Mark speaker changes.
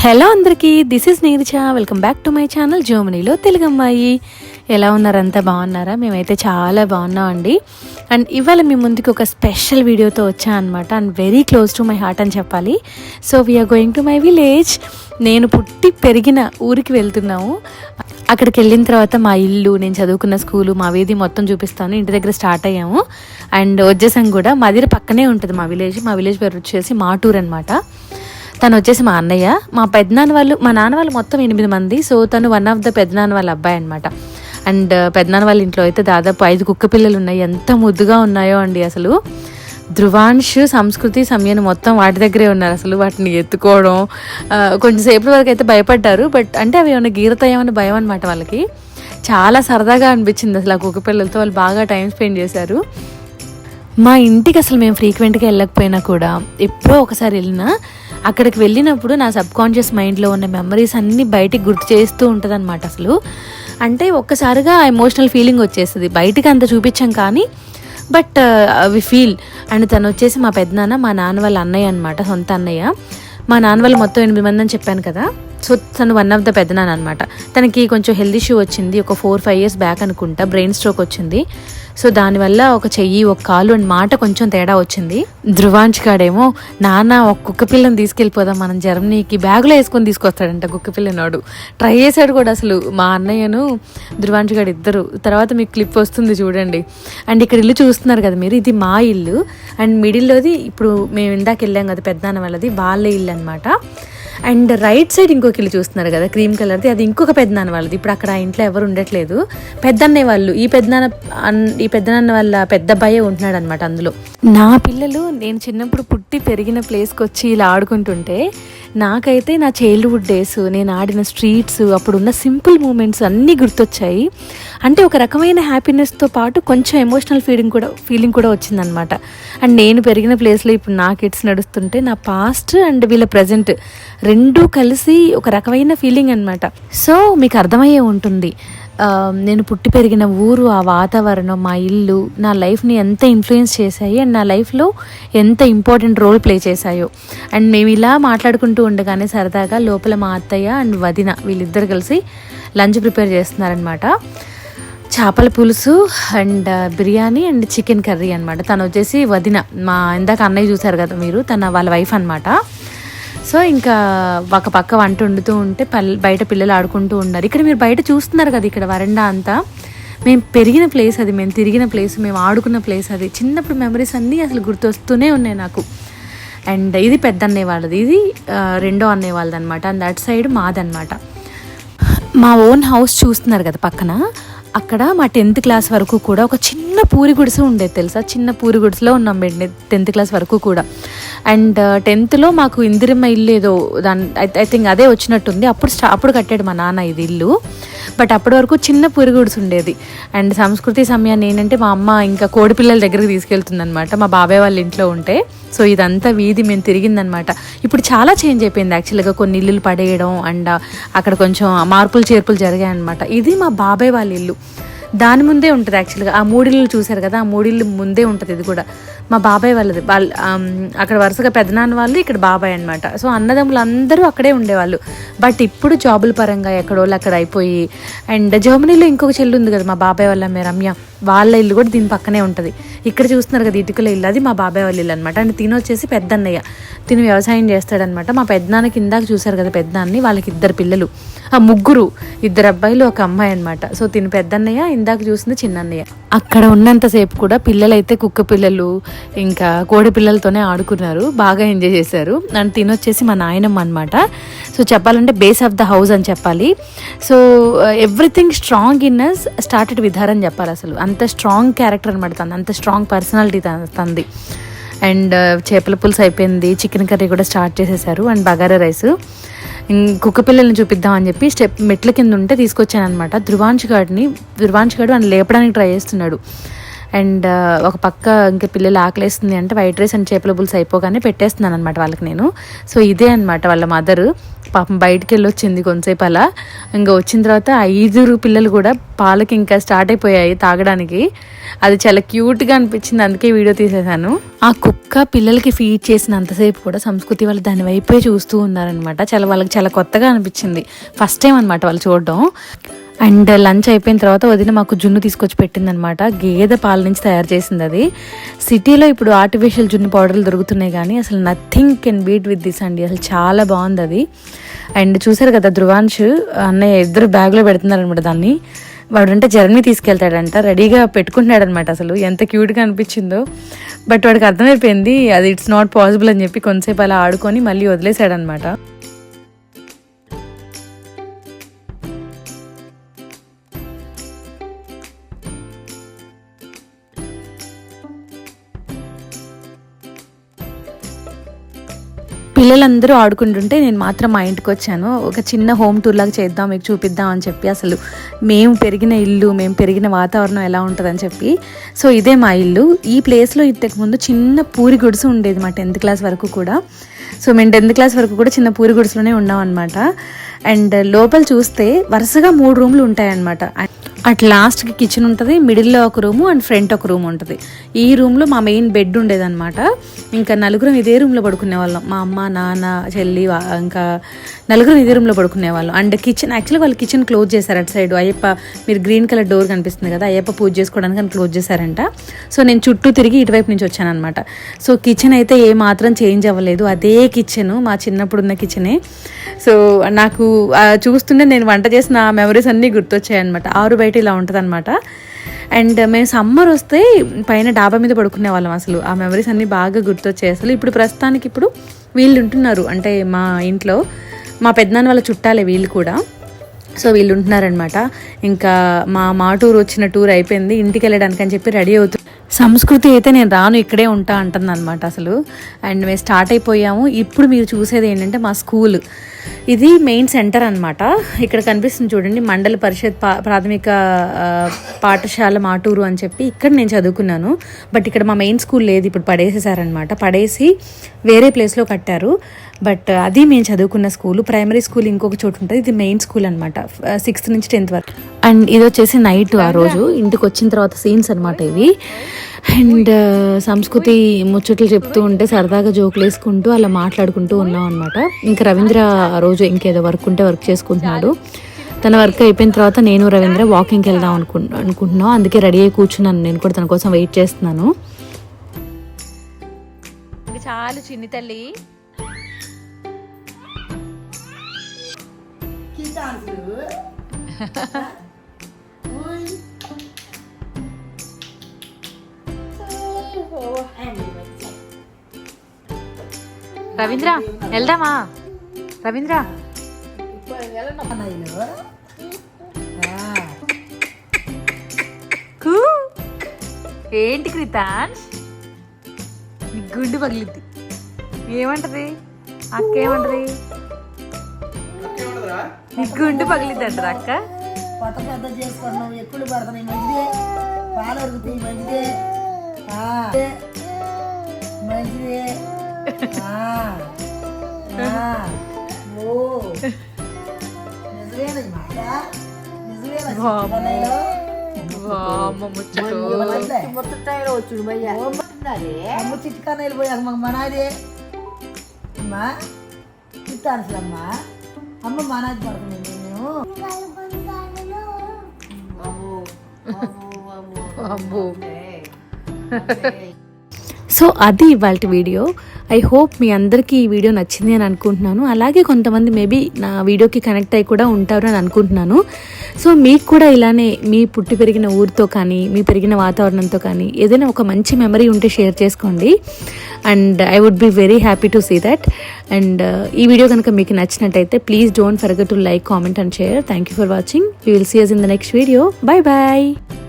Speaker 1: Hello అందరికీ, this is Neeraja. Welcome back to my channel జర్మనీలో తెలుగు అమ్మాయి. ఎలా ఉన్నారు? అంతా బాగున్నారా? మేమైతే చాలా బాగున్నామండి. అండ్ ఇవాళ మీ ముందుకు ఒక స్పెషల్ వీడియోతో వచ్చా అనమాట. And very close to my heart అని చెప్పాలి. So we are going to my village. నేను పుట్టి పెరిగిన ఊరికి వెళ్తున్నాము. అక్కడికి వెళ్ళిన తర్వాత మా ఇల్లు, నేను చదువుకున్న స్కూలు, మా వీధి మొత్తం చూపిస్తాను. ఇంటి దగ్గర స్టార్ట్ అయ్యాము అండ్ వచ్చేసాం కూడా. మా దగ్గర పక్కనే ఉంటుంది మా విలేజ్ పేరు వచ్చేసి మాటూర్ అనమాట. తను వచ్చేసి మా అన్నయ్య. మా నాన్న వాళ్ళు మొత్తం 8 మంది. సో తను వన్ ఆఫ్ ద పెద్దనాన్న వాళ్ళ అబ్బాయి అనమాట. అండ్ పెద్దనాన్న వాళ్ళ ఇంట్లో అయితే దాదాపు 5 కుక్క పిల్లలు ఉన్నాయి. ఎంత ముద్దుగా ఉన్నాయో అండి అసలు. ధృవాంష్, సంస్కృతి, సమయను మొత్తం వాటి దగ్గరే ఉన్నారు. అసలు వాటిని ఎత్తుకోవడం కొంచెంసేపటి వరకు అయితే భయపడ్డారు. బట్ అంటే అవి ఏమైనా గీరతాయేమని భయం అనమాట వాళ్ళకి. చాలా సరదాగా అనిపించింది అసలు ఆ కుక్క పిల్లలతో. వాళ్ళు బాగా టైం స్పెండ్ చేశారు. మా ఇంటికి అసలు మేము ఫ్రీక్వెంట్గా వెళ్ళకపోయినా కూడా ఎప్పుడో ఒకసారి వెళ్ళినా అక్కడికి వెళ్ళినప్పుడు నా సబ్కాన్షియస్ మైండ్లో ఉన్న మెమరీస్ అన్నీ బయటికి గుర్తు చేస్తూ ఉంటుంది అనమాట. అసలు అంటే ఒక్కసారిగా ఎమోషనల్ ఫీలింగ్ వచ్చేస్తుంది. బయటికి అంత చూపించాం కానీ బట్ వి ఫీల్. అండ్ తను వచ్చేసి మా పెద్దనాన్న, మా నాన్న వాళ్ళ అన్నయ్య అనమాట, సొంత అన్నయ్య. మా నాన్న వాళ్ళు మొత్తం 8 మంది అని చెప్పాను కదా. సో తను వన్ ఆఫ్ ద పెద్దనాన్న అనమాట. తనకి కొంచెం హెల్త్ ఇష్యూ వచ్చింది ఒక 4-5 years బ్యాక్ అనుకుంటా. బ్రెయిన్ స్ట్రోక్ వచ్చింది. సో దానివల్ల ఒక చెయ్యి, ఒక కాలు అండ్ మాట కొంచెం తేడా వచ్చింది. ధృవాంష్ గాడేమో, నాన్న ఒక కుక్క పిల్లని తీసుకెళ్ళిపోదాం మనం జర్మనీకి, బ్యాగులో వేసుకొని తీసుకొస్తాడంట కుక్క పిల్లనాడు. ట్రై చేశాడు కూడా అసలు మా అన్నయ్యను ధృవాంష్ గాడు ఇద్దరు. తర్వాత మీకు క్లిప్ వస్తుంది చూడండి. అండ్ ఇక్కడ ఇల్లు చూస్తున్నారు కదా మీరు, ఇది మా ఇల్లు. అండ్ మిడిల్లోది ఇప్పుడు మేము ఇందాక వెళ్ళాం కదా పెద్దనాన్న వాళ్ళది, వాళ్ళ ఇల్లు అనమాట. అండ్ రైట్ సైడ్ ఇంకొక ఇల్లు చూస్తున్నారు కదా క్రీమ్ కలర్ది, అది ఇంకొక పెద్దనాన్న వాళ్ళది. ఇప్పుడు అక్కడ ఆ ఇంట్లో ఎవరు ఉండట్లేదు. పెద్దన్నయ్య వాళ్ళు, ఈ పెద్దనాన్న వాళ్ళ పెద్ద అబ్బాయే ఉంటున్నాడు అనమాట అందులో. నా పిల్లలు నేను చిన్నప్పుడు పుట్టి పెరిగిన ప్లేస్కి వచ్చి ఇలా ఆడుకుంటుంటే నాకైతే నా చైల్డ్హుడ్ డేస్, నేను ఆడిన స్ట్రీట్స్, అప్పుడున్న సింపుల్ మూమెంట్స్ అన్నీ గుర్తొచ్చాయి. అంటే ఒక రకమైన హ్యాపీనెస్తో పాటు కొంచెం ఎమోషనల్ ఫీలింగ్ కూడా వచ్చిందనమాట. అండ్ నేను పెరిగిన ప్లేస్లో ఇప్పుడు నా కిడ్స్ నడుస్తుంటే నా పాస్ట్ అండ్ వీళ్ళ ప్రజెంట్ రెండూ కలిసి ఒక రకమైన ఫీలింగ్ అనమాట. సో మీకు అర్థమయ్యే ఉంటుంది నేను పుట్టి పెరిగిన ఊరు, ఆ వాతావరణం, మా ఇల్లు నా లైఫ్ని ఎంత ఇన్ఫ్లుయెన్స్ చేశాయి అండ్ నా లైఫ్లో ఎంత ఇంపార్టెంట్ రోల్ ప్లే చేశాయో. అండ్ మేము ఇలా మాట్లాడుకుంటూ ఉండగానే సరదాగా లోపల మా అత్తయ్య అండ్ వదిన వీళ్ళిద్దరు కలిసి లంచ్ ప్రిపేర్ చేస్తున్నారనమాట. చేపల పులుసు and biryani and chicken curry అనమాట. తను వచ్చేసి వదిన, మా ఇందాక అన్నయ్య చూశారు కదా మీరు, తన వాళ్ళ వైఫ్ అనమాట. సో ఇంకా ఒక పక్క వంట వండుతూ ఉంటే బయట పిల్లలు ఆడుకుంటూ ఉన్నారు. ఇక్కడ మీరు బయట చూస్తున్నారు కదా, ఇక్కడ వరండా అంతా మేము పెరిగిన ప్లేస్ అది, మేము తిరిగిన ప్లేస్, మేము ఆడుకున్న ప్లేస్ అది. చిన్నప్పుడు మెమరీస్ అన్నీ అసలు గుర్తొస్తూనే ఉన్నాయి నాకు. అండ్ ఇది పెద్ద అన్నయ్య వాళ్ళది, ఇది రెండో అన్నయ్య వాళ్ళది అనమాట. అండ్ అటు సైడ్ మాదనమాట. మా ఓన్ హౌస్ చూస్తున్నారు కదా పక్కన, అక్కడ మా 10th క్లాస్ వరకు కూడా ఒక చిన్న పూరి గుడిసె ఉండేది తెలుసా. చిన్న పూరి గుడిసెలో ఉన్నాం 10th క్లాస్ వరకు కూడా. అండ్ 10thలో మాకు ఇందిరమ్మ ఇల్లు ఏదో ఐ థింక్ అదే వచ్చినట్టుంది. అప్పుడు కట్టాడు మా నాన్న ఇది ఇల్లు. బట్ అప్పటి వరకు చిన్న పూరి గుడిసె ఉండేది. అండ్ సంస్కృతి సమయాన్ని ఏంటంటే మా అమ్మ ఇంకా కోడి పిల్లల దగ్గరికి తీసుకెళ్తుంది అనమాట మా బాబాయ్ వాళ్ళ ఇంట్లో ఉంటే. సో ఇదంతా వీధి మేము తిరిగిందనమాట. ఇప్పుడు చాలా చేంజ్ అయిపోయింది యాక్చువల్గా, కొన్ని ఇల్లులు పడేయడం అండ్ అక్కడ కొంచెం మార్పులు చేర్పులు జరిగాయి అనమాట. ఇది మా బాబాయ్ వాళ్ళ ఇల్లు, దాని ముందే ఉంటుంది యాక్చువల్గా. ఆ 3 ఇళ్ళు చూశారు కదా, ఆ 3 ఇళ్ళు ముందే ఉంటుంది. ఇది కూడా మా బాబాయ్ వాళ్ళది. అక్కడ వరుసగా పెద్దనాన్న వాళ్ళు, ఇక్కడ బాబాయ్ అనమాట. సో అన్నదమ్ములు అందరూ అక్కడే ఉండేవాళ్ళు. బట్ ఇప్పుడు జాబుల పరంగా ఎక్కడోళ్ళు అక్కడ అయిపోయి. అండ్ జర్మనీలో ఇంకొక చెల్లి ఉంది కదా మా బాబాయ్ వాళ్ళ రమ్య, వాళ్ళ ఇల్లు కూడా దీని పక్కనే ఉంటుంది. ఇక్కడ చూస్తున్నారు కదా ఇటుకల ఇల్లు, అది మా బాబాయ్ వాళ్ళ ఇల్లు అనమాట. అండ్ తిని వచ్చేసి పెద్దన్నయ్య, తిని వ్యవసాయం చేస్తాడనమాట. మా పెద్దనాన్నకి ఇందాక చూశారు కదా పెద్దనాన్ని, వాళ్ళకి 2 పిల్లలు, 3, 2 అబ్బాయిలు 1 అమ్మాయి అనమాట. సో తిని పెద్దన్నయ్య, ఇందాక చూసింది చిన్నన్నయ్య. అక్కడ ఉన్నంతసేపు కూడా పిల్లలైతే కుక్క పిల్లలు ఇంకా కోడి పిల్లలతోనే ఆడుకున్నారు, బాగా ఎంజాయ్ చేశారు. అండ్ తినొచ్చేసి మా నాయనమ్మ అనమాట. సో చెప్పాలంటే బేస్ ఆఫ్ ద హౌస్ అని చెప్పాలి. So everything strong in us started with her అని చెప్పాలి. అసలు అంత స్ట్రాంగ్ క్యారెక్టర్ అనమాట తను, అంత స్ట్రాంగ్ పర్సనాలిటీ తనది. అండ్ చేపల పులుసు అయిపోయింది, చికెన్ కర్రీ కూడా స్టార్ట్ చేసేసారు. And bagara rice. కుక్క పిల్లల్ని చూపిద్దామని చెప్పి మెట్ల కింద ఉంటే తీసుకొచ్చాను అనమాట. ధృవాంష్ గాడు అని లేపడానికి ట్రై చేస్తున్నాడు. అండ్ ఒక పక్క ఇంకా పిల్లలు ఆకలేస్తుంది అంటే వైట్ రైస్ అండ్ చేపల పులుసు అయిపోగానే పెట్టేస్తున్నాను అనమాట వాళ్ళకి నేను. సో ఇదే అనమాట వాళ్ళ మదరు. పాపం బయటికి వెళ్ళి వచ్చింది కొంతసేపు అలా. ఇంకా వచ్చిన తర్వాత 5 పిల్లలు కూడా పాలకి ఇంకా స్టార్ట్ అయిపోయాయి తాగడానికి. అది చాలా క్యూట్గా అనిపించింది, అందుకే వీడియో తీసేశాను. ఆ కుక్క పిల్లలకి ఫీడ్ చేసినంతసేపు కూడా సంస్కృతి వాళ్ళు దాని వైపే చూస్తూ ఉన్నారనమాట. వాళ్ళకి చాలా కొత్తగా అనిపించింది, ఫస్ట్ టైం అనమాట వాళ్ళు చూడడం. అండ్ లంచ్ అయిపోయిన తర్వాత వదిన మాకు జున్ను తీసుకొచ్చి పెట్టిందనమాట. గేదె పాల నుంచి తయారు చేసింది అది. సిటీలో ఇప్పుడు ఆర్టిఫిషియల్ జున్ను పౌడర్లు దొరుకుతున్నాయి కానీ అసలు nothing can beat with this అండి. అసలు చాలా బాగుంది అది. అండ్ చూసారు కదా ధ్రువాంశ్ అన్నయ్య ఇద్దరు బ్యాగ్లో పెడుతున్నారనమాట దాన్ని. వాడంటే జర్నీ తీసుకెళ్తాడంట, రెడీగా పెట్టుకుంటున్నాడనమాట. అసలు ఎంత క్యూట్గా అనిపించిందో. బట్ వాడికి అర్థమైపోయింది అది ఇట్స్ నాట్ పాసిబుల్ అని చెప్పి కొంతసేపు అలా ఆడుకొని మళ్ళీ వదిలేశాడనమాట. పిల్లలందరూ ఆడుకుంటుంటే నేను మాత్రం మా ఇంటికి వచ్చాను. ఒక చిన్న హోమ్ టూర్ లాగా చేద్దాం, మీకు చూపిద్దాం అని చెప్పి. అసలు మేము పెరిగిన ఇల్లు, మేము పెరిగిన వాతావరణం ఎలా ఉంటుందని చెప్పి. సో ఇదే మా ఇల్లు. ఈ ప్లేస్లో ఇంతకుముందు చిన్న పూరి గుడిసె ఉండేది మా 10th క్లాస్ వరకు కూడా. సో మేము 10th క్లాస్ వరకు కూడా చిన్న పూరి గుడిసెలోనే ఉన్నాం అనమాట. అండ్ లోపల చూస్తే వరుసగా 3 రూమ్లు ఉంటాయన్నమాట. అట్ లాస్ట్కి కిచెన్ ఉంటుంది, మిడిల్లో ఒక రూము అండ్ ఫ్రంట్ ఒక రూమ్ ఉంటుంది. ఈ రూమ్లో మా మెయిన్ బెడ్ ఉండేదన్నమాట. ఇంకా నలుగురం ఇదే రూమ్లో పడుకునే వాళ్ళం. మా అమ్మ, నాన్న, చెల్లి, ఇంకా నలుగురం ఇదే రూమ్లో పడుకునే వాళ్ళం. అండ్ కిచెన్ యాక్చువల్గా వాళ్ళు కిచెన్ క్లోజ్ చేశారు అటు సైడ్. అయ్యప్ప, మీరు గ్రీన్ కలర్ డోర్ కనిపిస్తుంది కదా, అయ్యప్ప పూజ చేసుకోవడానికి అని క్లోజ్ చేశారంట. సో నేను చుట్టూ తిరిగి ఇటువైపు నుంచి వచ్చాను అనమాట. సో కిచెన్ అయితే ఏ మాత్రం చేంజ్ అవ్వలేదు, అదే కిచెన్, మా చిన్నప్పుడు ఉన్న కిచెనే. సో నాకు చూస్తుంటే నేను వంట చేసిన మెమరీస్ అన్నీ గుర్తొచ్చాయన్నమాట. ఆరు బయట ఇలా ఉంటుంది అనమాట. అండ్ మేము సమ్మర్ వస్తే పైన డాబా మీద పడుకునే వాళ్ళం. అసలు ఆ మెమరీస్ అన్నీ బాగా గుర్తొచ్చాయి. అసలు ఇప్పుడు ప్రస్తుతానికి వీళ్ళు ఉంటున్నారు అంటే మా ఇంట్లో మా పెద్దనాన్న వాళ్ళ చుట్టాలే వీళ్ళు కూడా. సో వీళ్ళు ఉంటున్నారనమాట. ఇంకా మా టూర్ వచ్చిన టూర్ అయిపోయింది, ఇంటికి వెళ్ళడానికి అని చెప్పి రెడీ అవుతుంది. సంస్కృతి అయితే నేను రాను ఇక్కడే ఉంటా అంటుంది అనమాట అసలు. అండ్ మేము స్టార్ట్ అయిపోయాము. ఇప్పుడు మీరు చూసేది ఏంటంటే మా స్కూల్, ఇది మెయిన్ సెంటర్ అనమాట. ఇక్కడ కనిపిస్తుంది చూడండి, మండల పరిషత్ ప్రాథమిక పాఠశాల మాటూరు అని చెప్పి ఇక్కడ నేను చదువుకున్నాను. బట్ ఇక్కడ మా మెయిన్ స్కూల్ లేదు, ఇప్పుడు పడేసేసారనమాట. పడేసి వేరే ప్లేస్లో కట్టారు. బట్ అది మేము చదువుకున్న స్కూల్. ప్రైమరీ స్కూల్ ఇంకొక చోటు ఉంటుంది, ఇది మెయిన్ స్కూల్ అనమాట, 6th నుంచి 10th వరకు. అండ్ ఇది వచ్చేసి నైట్, ఆ రోజు ఇంటికి వచ్చిన తర్వాత సీన్స్ అనమాట ఇవి. అండ్ సంస్కృతి ముచ్చట్లు చెప్తూ ఉంటే సరదాగా జోకులు వేసుకుంటూ అలా మాట్లాడుకుంటూ ఉన్నాం అనమాట. ఇంకా రవీంద్ర ఆ రోజు ఇంకేదో వర్క్ ఉంటే వర్క్ చేసుకుంటున్నాడు. తన వర్క్ అయిపోయిన తర్వాత నేను రవీంద్ర వాకింగ్కి వెళ్దాం అనుకుంటున్నాం. అందుకే రెడీ అయ్యి కూర్చున్నాను, నేను కూడా తన కోసం వెయిట్ చేస్తున్నాను. చాలు చిన్ని తల్లి. రవీంద్ర వెళ్దామా? రవీంద్ర ఏంటి క్రితాంశ్, గుండు పగిలిద్ది. ఏమంటది అక్క? ఏమంటది? గుండు పగిలిద్ది అంటది అక్క.
Speaker 2: కొత్త పెద్ద చేసుకున్నావు, ఎప్పుడు పడుతున్నాయి, మంచిదే, పాలు అరుగుతాయి, మంచిదే మంచిదే. చిట్కాన వెళ్ళిపోయాక మాకు మనాదే అమ్మా, చిట్టానులమ్మా, అమ్మ మనాది పడుతున్నాయి. మేము
Speaker 1: సో అది ఇవాళ వీడియో. ఐ హోప్ మీ అందరికీ ఈ వీడియో నచ్చింది అని అనుకుంటున్నాను. అలాగే కొంతమంది మేబీ నా వీడియోకి కనెక్ట్ అయ్యి కూడా ఉంటారు అని అనుకుంటున్నాను. సో మీకు కూడా ఇలానే మీ పుట్టి పెరిగిన ఊరితో కానీ, మీ పెరిగిన వాతావరణంతో కానీ ఏదైనా ఒక మంచి మెమరీ ఉంటే షేర్ చేసుకోండి. And I would be very happy to see that. అండ్ ఈ వీడియో కనుక మీకు నచ్చినట్టయితే please don't forget to like, comment and share. Thank you for watching. We will see us in the next video. Bye bye.